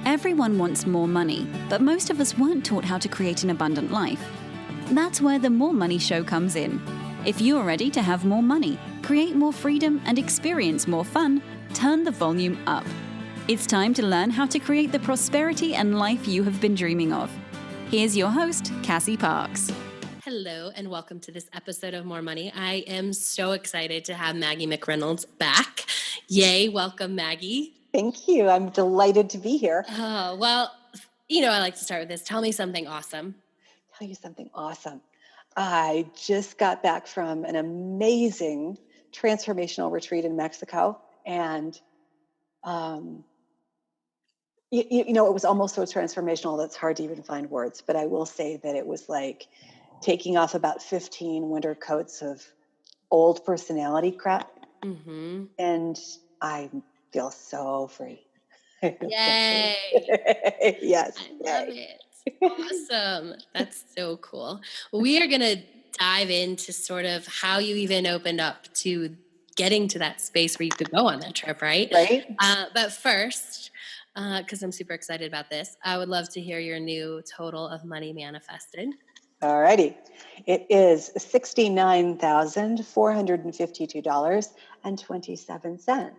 Everyone wants more money, but most of us weren't taught how to create an abundant life. That's where the More Money Show comes in. If you are ready to have more money, create more freedom, and experience more fun, turn the volume up. It's time to learn how to create the prosperity and life you have been dreaming of. Here's your host, Cassie Parks. Hello, and welcome to this episode of More Money. I am so excited to have Maggie McReynolds back. Yay, welcome, Maggie. Thank you. I'm delighted to be here. Oh, well, I like to start with this. Tell me something awesome. Tell you something awesome. I just got back from an amazing transformational retreat in Mexico. And, it was almost so transformational that's hard to even find words. But I will say that it was like taking off about 15 winter coats of old personality crap. Mm-hmm. And I feel so free. Yay. Yes. I love it. Awesome. That's so cool. We are going to dive into sort of how you even opened up to getting to that space where you could go on that trip, right? Right. But first, because I'm super excited about this, I would love to hear your new total of money manifested. All righty. It is $69,452.27.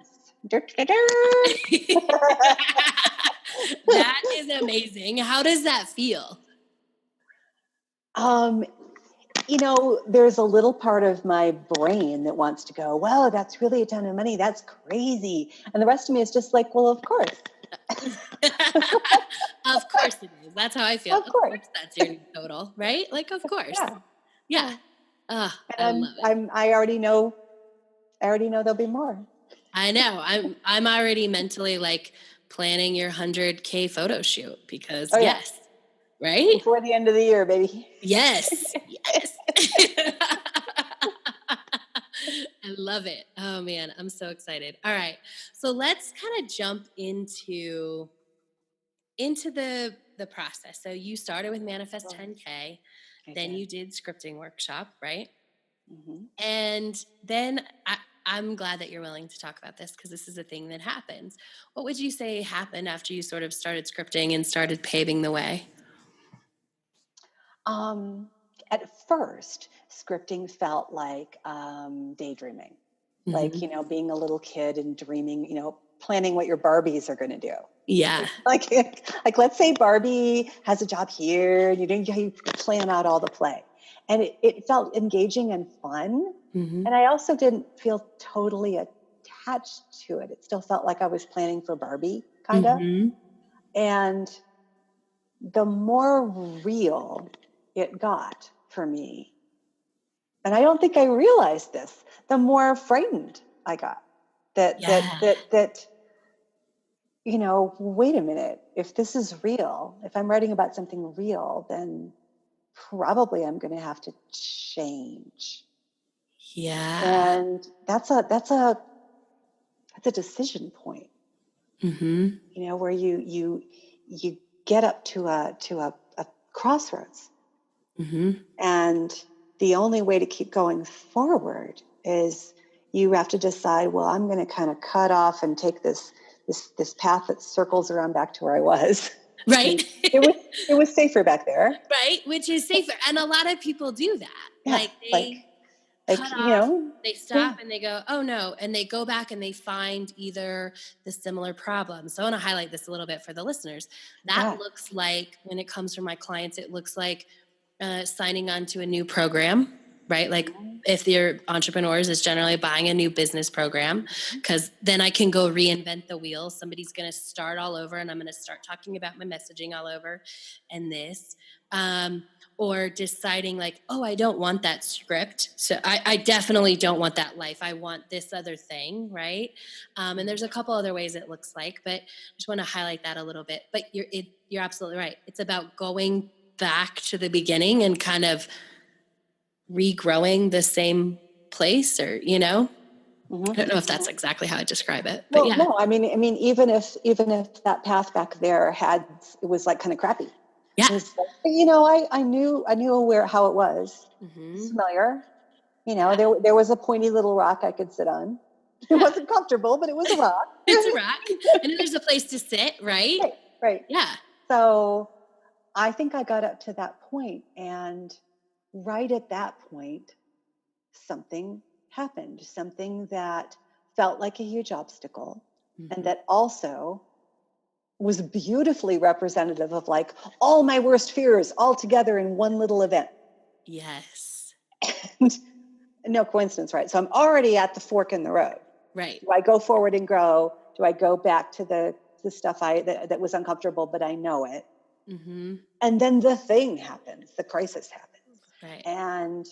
That is amazing. How does that feel? There's a little part of my brain that wants to go, well, that's really a ton of money. That's crazy. And the rest of me is just like, well, of course. Of course it is. That's how I feel. Of course that's your new total, right? Like, of course. Yeah. I love it. I already know there'll be more. I know. I'm already mentally like planning your 100K photo shoot because yes, right? Before the end of the year, baby. Yes. I love it. Oh man, I'm so excited. All right. So let's kind of jump into the process. So you started with Manifest 10K, then you did scripting workshop, right? Mm-hmm. And then I'm glad that you're willing to talk about this because this is a thing that happens. What would you say happened after you sort of started scripting and started paving the way? At first, scripting felt like daydreaming, mm-hmm. like, being a little kid and dreaming, planning what your Barbies are going to do. Yeah. Like let's say Barbie has a job here, and you plan out all the play. And it felt engaging and fun. Mm-hmm. And I also didn't feel totally attached to it. It still felt like I was planning for Barbie, kind of. Mm-hmm. And the more real it got for me, and I don't think I realized this, the more frightened I got. That wait a minute, if this is real, if I'm writing about something real, then probably I'm going to have to change. Yeah. And that's a decision point. Mm-hmm. Where you get up to a crossroads. Mm-hmm. And the only way to keep going forward is you have to decide, well, I'm going to kind of cut off and take this path that circles around back to where I was. Right. It was safer back there. Right. Which is safer. And a lot of people do that. Yeah, like they cut off, they stop and they go, oh no. And they go back and they find either the similar problem. So I want to highlight this a little bit for the listeners. That looks like, when it comes from my clients, it looks like signing on to a new program, right? Like if they're entrepreneurs, it's generally buying a new business program, because then I can go reinvent the wheel. Somebody's going to start all over and I'm going to start talking about my messaging all over and this. Or deciding like, oh, I don't want that script. So I definitely don't want that life. I want this other thing, right? And there's a couple other ways it looks like, but I just want to highlight that a little bit. But you're absolutely right. It's about going back to the beginning and kind of regrowing the same place, or Mm-hmm. I don't know if that's exactly how I describe it, but well, no, I mean, even if that path back there it was like kind of crappy. Yeah. I knew how it was. Mm-hmm. Familiar. There was a pointy little rock I could sit on. It wasn't comfortable, but it was a rock. It's a rock. And there's a place to sit, right? Right. Yeah. So I think I got up to that point, and right at that point, something happened, something that felt like a huge obstacle, and that also was beautifully representative of like all my worst fears all together in one little event. Yes. And no coincidence, right? So I'm already at the fork in the road. Right. Do I go forward and grow? Do I go back to the stuff that was uncomfortable, but I know it? And then the thing happens, the crisis happens. Right. And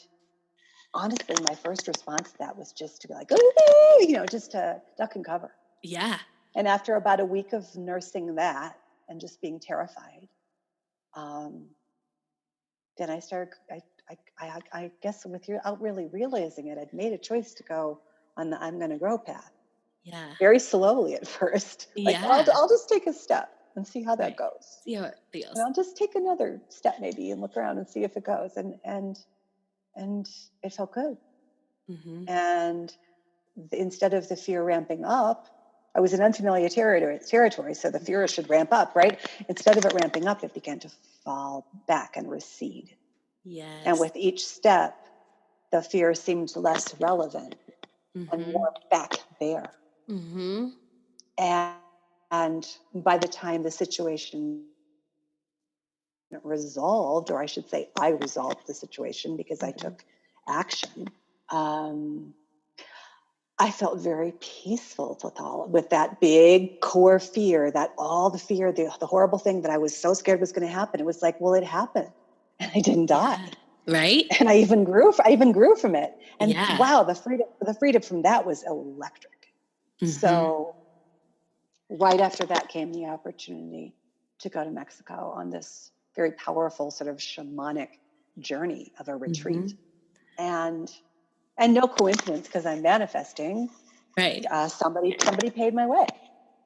honestly, my first response to that was just to be like, oh, just to duck and cover. Yeah. And after about a week of nursing that and just being terrified, then I started, I guess without really realizing it, I'd made a choice to go on the I'm going to grow path. Yeah. Very slowly at first. Like, I'll just take a step and see how that goes. See how it feels. And I'll just take another step maybe and look around and see if it goes. And it felt good. And instead of the fear ramping up, I was in unfamiliar territory, so the fear should ramp up, right? Instead of it ramping up, it began to fall back and recede. Yes. And with each step, the fear seemed less relevant and more back there. And by the time the situation resolved, or I should say I resolved the situation because I took action, I felt very peaceful with that big core fear, that all the fear, the horrible thing that I was so scared was going to happen. It was like, well, it happened and I didn't die. Right. And I even grew from it. And wow, the freedom from that was electric. So right after that came the opportunity to go to Mexico on this very powerful sort of shamanic journey of a retreat. And no coincidence, because I'm manifesting. Right. Somebody paid my way.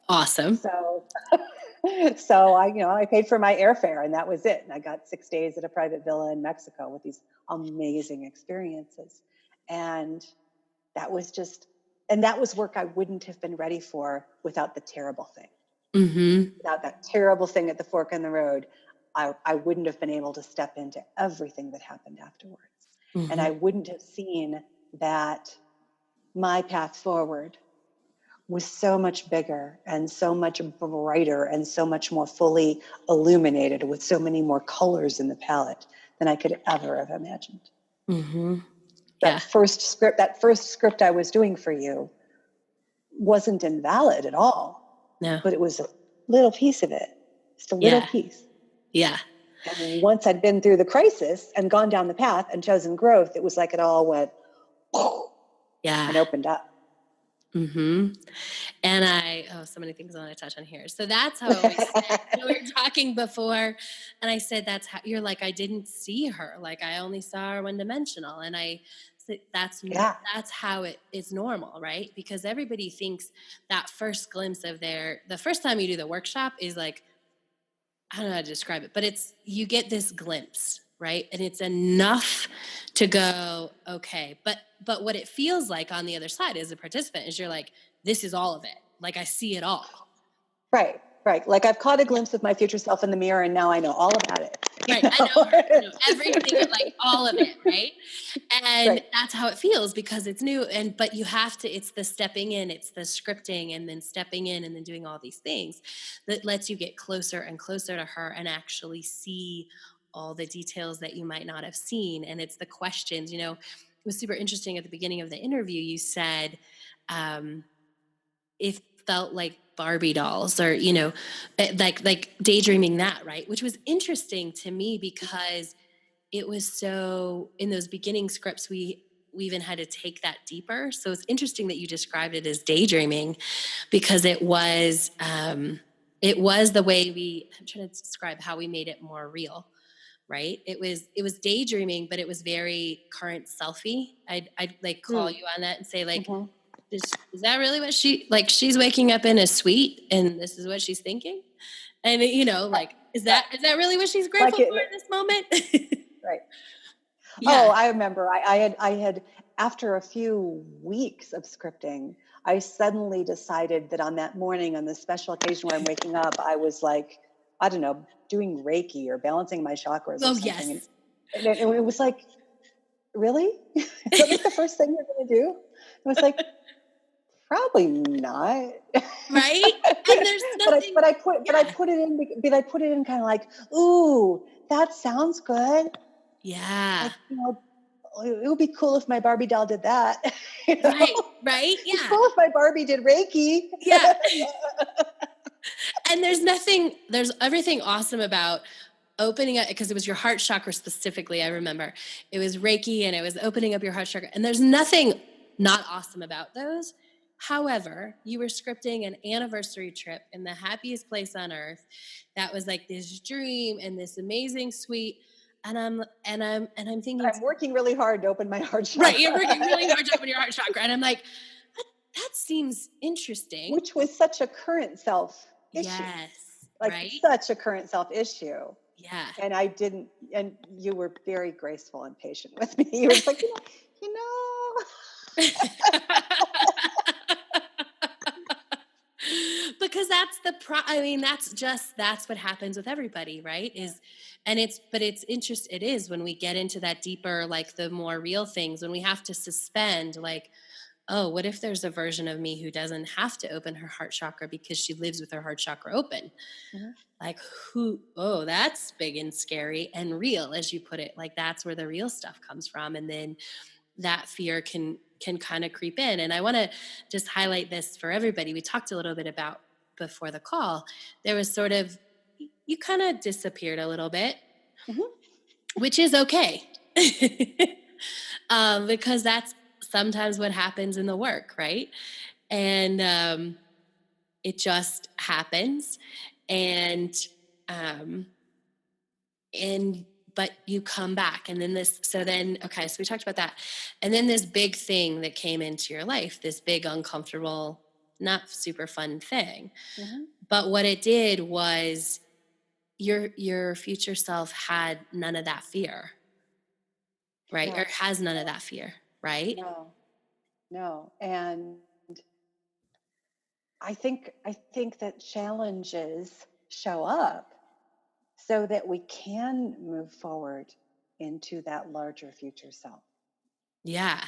Awesome. So I paid for my airfare, and that was it. And I got 6 days at a private villa in Mexico with these amazing experiences. And that was work I wouldn't have been ready for without the terrible thing. Without that terrible thing at the fork in the road, I wouldn't have been able to step into everything that happened afterwards. And I wouldn't have seen that my path forward was so much bigger and so much brighter and so much more fully illuminated with so many more colors in the palette than I could ever have imagined. That first script I was doing for you wasn't invalid at all. No. But it was a little piece of it. Just a little piece. Yeah. And once I'd been through the crisis and gone down the path and chosen growth, it was like it all went and opened up. And so many things I want to touch on here. So that's how it was. We were talking before, and I said, that's how you're like, I didn't see her. Like, I only saw her one-dimensional. And I said, that's how it is normal, right? Because everybody thinks that first glimpse of the first time you do the workshop is like, I don't know how to describe it, but you get this glimpse, right? And it's enough to go, okay. But what it feels like on the other side as a participant is you're like, this is all of it. Like, I see it all. Right. Like, I've caught a glimpse of my future self in the mirror, and now I know all about it. Right. I know her. I know everything, like all of it. Right. And that's how it feels because it's new. But you have to, it's the stepping in, it's the scripting and then stepping in and then doing all these things that lets you get closer and closer to her and actually see all the details that you might not have seen. And it's the questions, it was super interesting at the beginning of the interview. You said, it felt like Barbie dolls or, like daydreaming that, right? Which was interesting to me because it was so, in those beginning scripts, we even had to take that deeper. So it's interesting that you described it as daydreaming because it was the way I'm trying to describe how we made it more real, right? It was daydreaming, but it was very current selfie. I'd like call you on that and say like, is that really what she's waking up in a suite and this is what she's thinking? And like, is that really what she's grateful for in this moment? Right. Yeah. Oh, I remember I had, after a few weeks of scripting, I suddenly decided that on that morning, on the special occasion where I'm waking up, I was like, I don't know, doing Reiki or balancing my chakras or something. Yes. And it was like, really? Is that like the first thing you're going to do? It was like, probably not. Right? And there's nothing. But I put it in kind of like, ooh, that sounds good. Yeah. Like, it would be cool if my Barbie doll did that. Right. Yeah. It's cool if my Barbie did Reiki. Yeah. And there's everything awesome about opening up, because it was your heart chakra specifically. I remember it was Reiki and it was opening up your heart chakra, and there's nothing not awesome about those. However, you were scripting an anniversary trip in the happiest place on earth. That was like this dream and this amazing suite. And I'm thinking, I'm working really hard to open my heart chakra. Right, you're working really hard to open your heart chakra. And I'm like, that seems interesting. Which was such a current self issue. Yes. Like right? Such a current self issue. Yeah. And and you were very graceful and patient with me. You were like, you know. Because that's that's what happens with everybody, right? It's interesting. It is when we get into that deeper, like the more real things, when we have to suspend, like, oh, what if there's a version of me who doesn't have to open her heart chakra because she lives with her heart chakra open? Mm-hmm. Like, that's big and scary and real, as you put it. Like, that's where the real stuff comes from. And then that fear can kind of creep in. And I want to just highlight this for everybody. We talked a little bit about before the call. There was sort of, you kind of disappeared a little bit, mm-hmm. which is okay. Because that's sometimes what happens in the work, right? And it just happens. But you come back, and then so we talked about that. And then this big thing that came into your life, this big, uncomfortable, not super fun thing. Mm-hmm. But what it did was your future self had none of that fear, right? No. Or has none of that fear, right? No. And I think that challenges show up so that we can move forward into that larger future self. Yeah.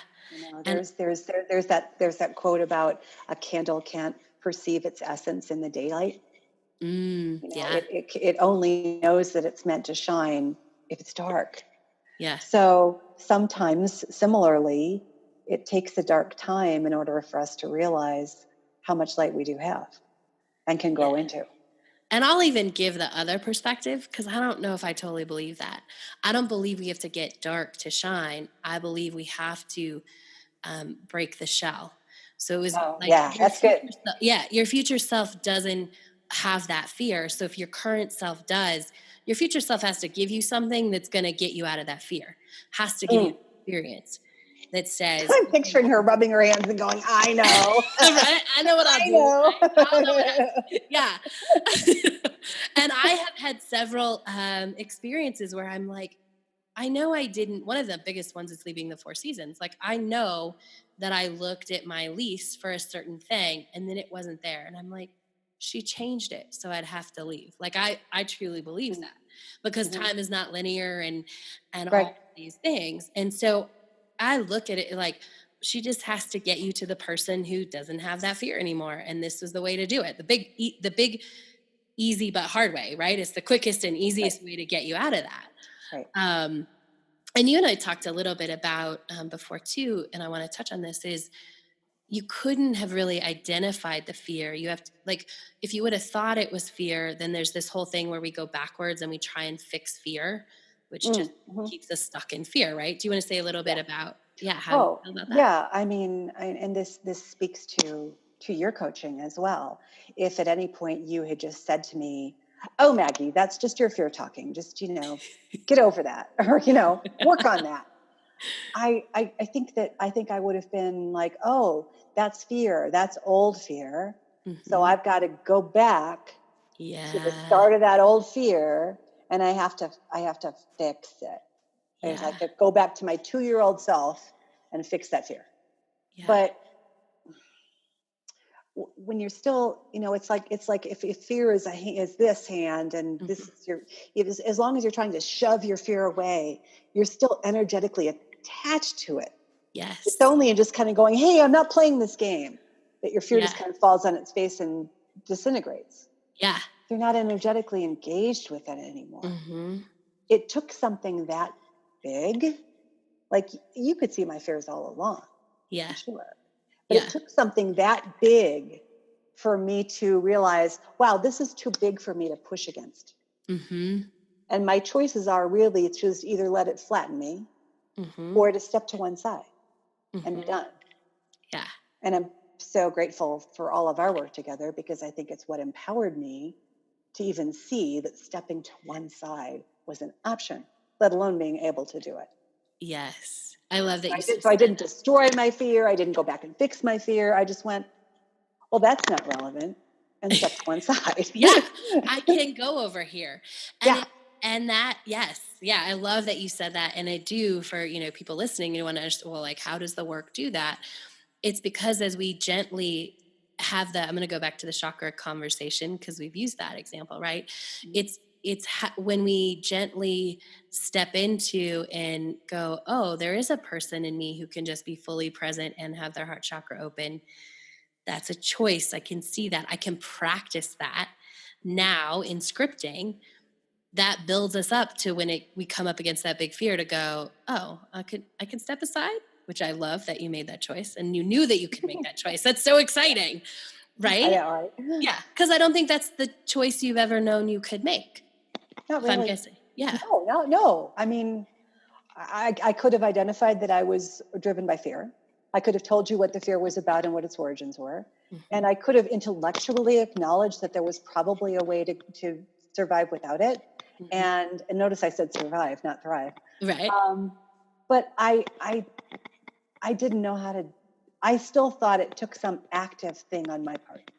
There's that quote about a candle can't perceive its essence in the daylight. Yeah. It only knows that it's meant to shine if it's dark. Yeah. So sometimes, similarly, it takes a dark time in order for us to realize how much light we do have and can grow into. And I'll even give the other perspective, because I don't know if I totally believe that. I don't believe we have to get dark to shine. I believe we have to break the shell. So it was that's good. Your future self doesn't have that fear. So if your current self does, your future self has to give you something that's going to get you out of that fear. Has to give you experience that says, I'm picturing her rubbing her hands and going, I know. Right? I know what I'll do. Know. Right? I'll know what yeah. And I have had several experiences where I'm like, I know I didn't. One of the biggest ones is leaving the Four Seasons. Like, I know that I looked at my lease for a certain thing and then it wasn't there. And I'm like, she changed it, so I'd have to leave. Like, I truly believe that, because time is not linear and right. all these things. And so I look at it like, she just has to get you to the person who doesn't have that fear anymore. And this is the way to do it. The big, easy but hard way, right? It's the quickest and easiest way to get you out of that. Right. And you and I talked a little bit about before too, and I want to touch on this, is you couldn't have really identified the fear. You have to, like, if you would have thought it was fear, then there's this whole thing where we go backwards and we try and fix fear, which just keeps us stuck in fear, right? Do you want to say a little bit about, how you feel about that? Yeah, I mean, and this speaks to your coaching as well. If at any point you had just said to me, oh, Maggie, that's just your fear talking. Just, get over that, or, work on that. I think I would have been like, oh, that's fear. That's old fear. Mm-hmm. So I've got to go back to the start of that old fear, and I have to fix it. Yeah. I have to go back to my 2-year-old self and fix that fear. Yeah. But when you're still, it's like if fear is this hand and this is as long as you're trying to shove your fear away, you're still energetically attached to it. Yes. It's only in just kind of going, hey, I'm not playing this game, that your fear just kind of falls on its face and disintegrates. Yeah. You're not energetically engaged with it anymore. It took something that big, like you could see my fears all along. Yeah. I'm sure. But it took something that big for me to realize, wow, this is too big for me to push against. And my choices are really to just either let it flatten me or to step to one side and be done. Yeah. And I'm so grateful for all of our work together, because I think it's what empowered me to even see that stepping to one side was an option, let alone being able to do it. Yes. I love that So I didn't destroy my fear. I didn't go back and fix my fear. I just went, well, that's not relevant, and stepped to one side. I can go over here. And that, yes. Yeah. I love that you said that. And I do, for, people listening, you want to understand, well, like, how does the work do that? It's because as we gently have that, I'm going to go back to the chakra conversation, because we've used that example, right? It's when we gently step into and go, oh, there is a person in me who can just be fully present and have their heart chakra open. That's a choice. I can see that. I can practice that now in scripting. That builds us up to when we come up against that big fear to go, oh, I can step aside, which I love that you made that choice and you knew that you could make that choice. That's so exciting, right? I know, right? Yeah, because I don't think that's the choice you've ever known you could make. Not really. I'm guessing. Yeah. No. I mean, I could have identified that I was driven by fear. I could have told you what the fear was about and what its origins were. And I could have intellectually acknowledged that there was probably a way to survive without it. And notice I said survive, not thrive. Right. But I didn't know how to. I still thought it took some active thing on my part.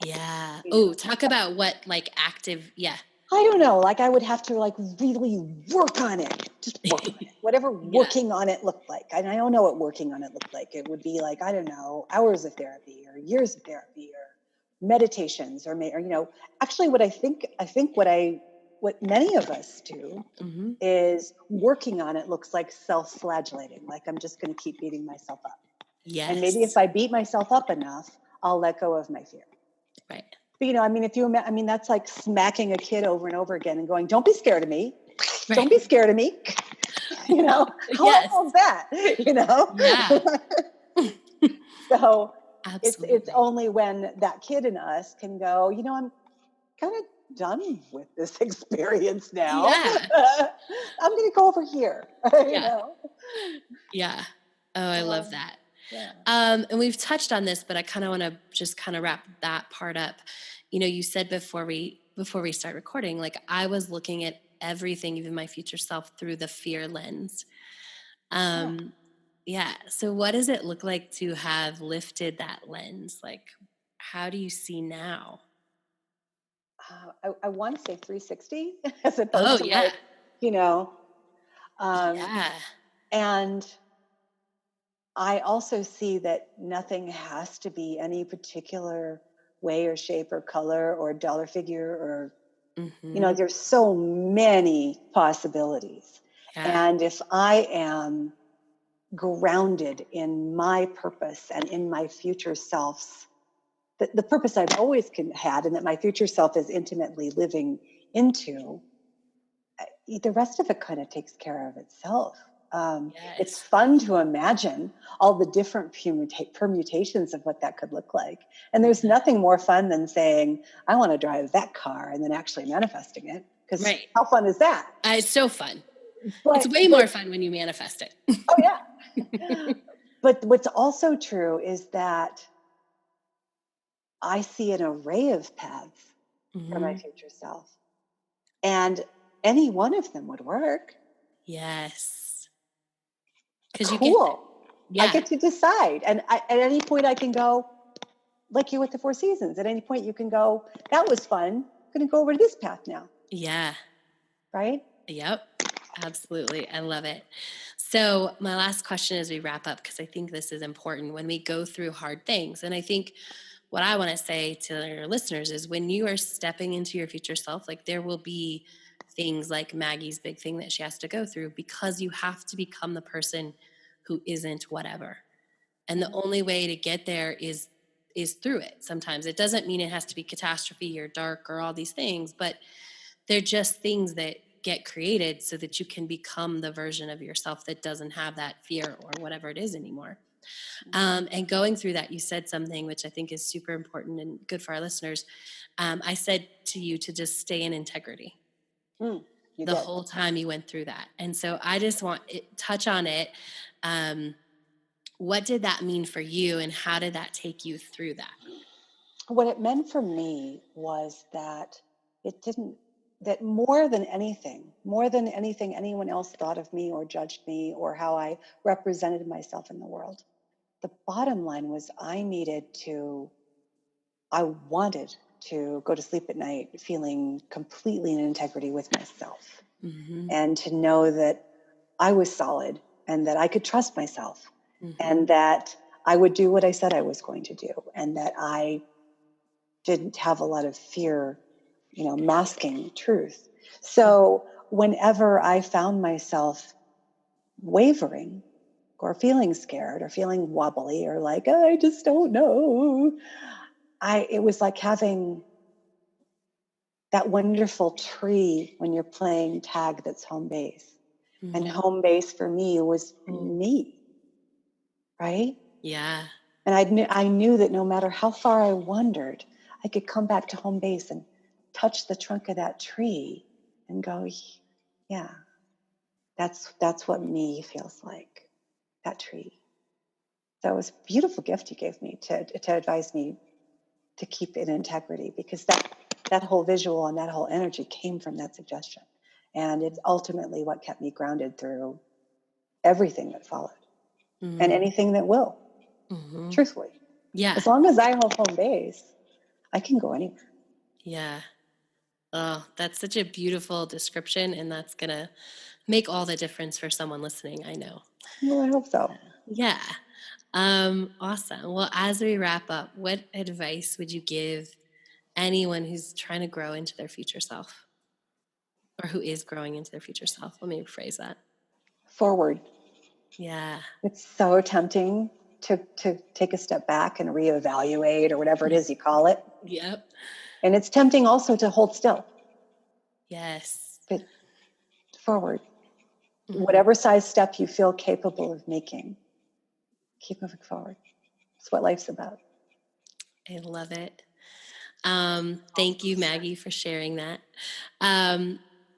Yeah. Oh, talk about what, like, active. Yeah. I don't know. Like, I would have to really work on it. Just work on it. Whatever working on it looked like. And I don't know what working on it looked like. It would be like, I don't know, hours of therapy or years of therapy or meditations or actually what I think what many of us do is working on it looks like self-flagellating. Like, I'm just going to keep beating myself up. Yes. And maybe if I beat myself up enough, I'll let go of my fear. Right. But, that's like smacking a kid over and over again and going, don't be scared of me. Right. Don't be scared of me. How awful is that? Yeah. So it's only when that kid in us can go, I'm kind of done with this experience now. Yeah. I'm going to go over here. Yeah. Oh, I love that. Yeah. And we've touched on this, but I kind of want to just kind of wrap that part up. You said before we start recording, like, I was looking at everything, even my future self, through the fear lens. Yeah. So what does it look like to have lifted that lens? Like, how do you see now? I want to say 360 as opposed to yeah. And I also see that nothing has to be any particular way or shape or color or dollar figure or, there's so many possibilities. Yeah. And if I am grounded in my purpose and in my future self's, the purpose I've always had and that my future self is intimately living into, the rest of it kind of takes care of itself. Yes. It's fun to imagine all the different permutations of what that could look like. And there's nothing more fun than saying, I want to drive that car, and then actually manifesting it. Because how fun is that? It's so fun. It's way more fun when you manifest it. Oh, yeah. But what's also true is that I see an array of paths for my future self. And any one of them would work. Yes. Cool. I get to decide. And at any point I can go, like you with the 4 seasons, at any point you can go, that was fun. I'm going to go over to this path now. Yeah. Right? Yep. Absolutely. I love it. So my last question as we wrap up, because I think this is important when we go through hard things. And I think what I want to say to your listeners is when you are stepping into your future self, like there will be things like Maggie's big thing that she has to go through, because you have to become the person who isn't whatever. And the only way to get there is through it. Sometimes it doesn't mean it has to be catastrophe or dark or all these things, but they're just things that get created so that you can become the version of yourself that doesn't have that fear or whatever it is anymore. And going through that, you said something which I think is super important and good for our listeners. I said to you to just stay in integrity the whole time you went through that. And so I just want to touch on it. What did that mean for you, and how did that take you through that? What it meant for me was that that more than anything anyone else thought of me or judged me or how I represented myself in the world, the bottom line was I wanted to go to sleep at night feeling completely in integrity with myself, and to know that I was solid and that I could trust myself, and that I would do what I said I was going to do, and that I didn't have a lot of fear, masking truth. So whenever I found myself wavering or feeling scared or feeling wobbly or like, I just don't know, it was like having that wonderful tree when you're playing tag that's home base. And home base for me was me, right? Yeah. And I knew that no matter how far I wandered, I could come back to home base and touch the trunk of that tree and go, yeah, that's what me feels like, that tree. So it was a beautiful gift you gave me to advise me to keep in integrity, because that whole visual and that whole energy came from that suggestion. And it's ultimately what kept me grounded through everything that followed and anything that will, truthfully. Yeah. As long as I hold home base, I can go anywhere. Yeah. Oh, that's such a beautiful description, and that's going to make all the difference for someone listening, I know. Well, I hope so. Yeah. Awesome. Well, as we wrap up, what advice would you give anyone who's trying to grow into their future self, or who is growing into their future self? Let me rephrase that. Forward. Yeah. It's so tempting to take a step back and reevaluate or whatever it is you call it. Yep. And it's tempting also to hold still. Yes. But forward. Whatever size step you feel capable of making, keep moving forward. It's what life's about. I love it. Thank you, Maggie, for sharing that.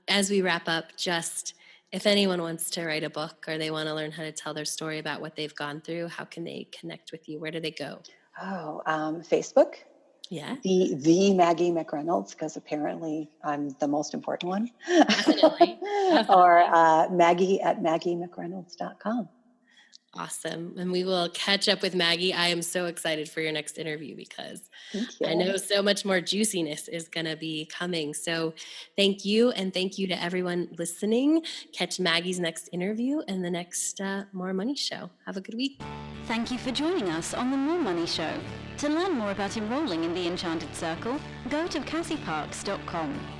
As we wrap up, just if anyone wants to write a book or they want to learn how to tell their story about what they've gone through, how can they connect with you? Where do they go? Facebook. Yeah. The Maggie McReynolds, because apparently I'm the most important one. Definitely. Or Maggie at MaggieMcReynolds.com. Awesome. And we will catch up with Maggie. I am so excited for your next interview, because I know so much more juiciness is going to be coming. So thank you. And thank you to everyone listening. Catch Maggie's next interview and the next More Money Show. Have a good week. Thank you for joining us on the More Money Show. To learn more about enrolling in the Enchanted Circle, go to CassieParks.com.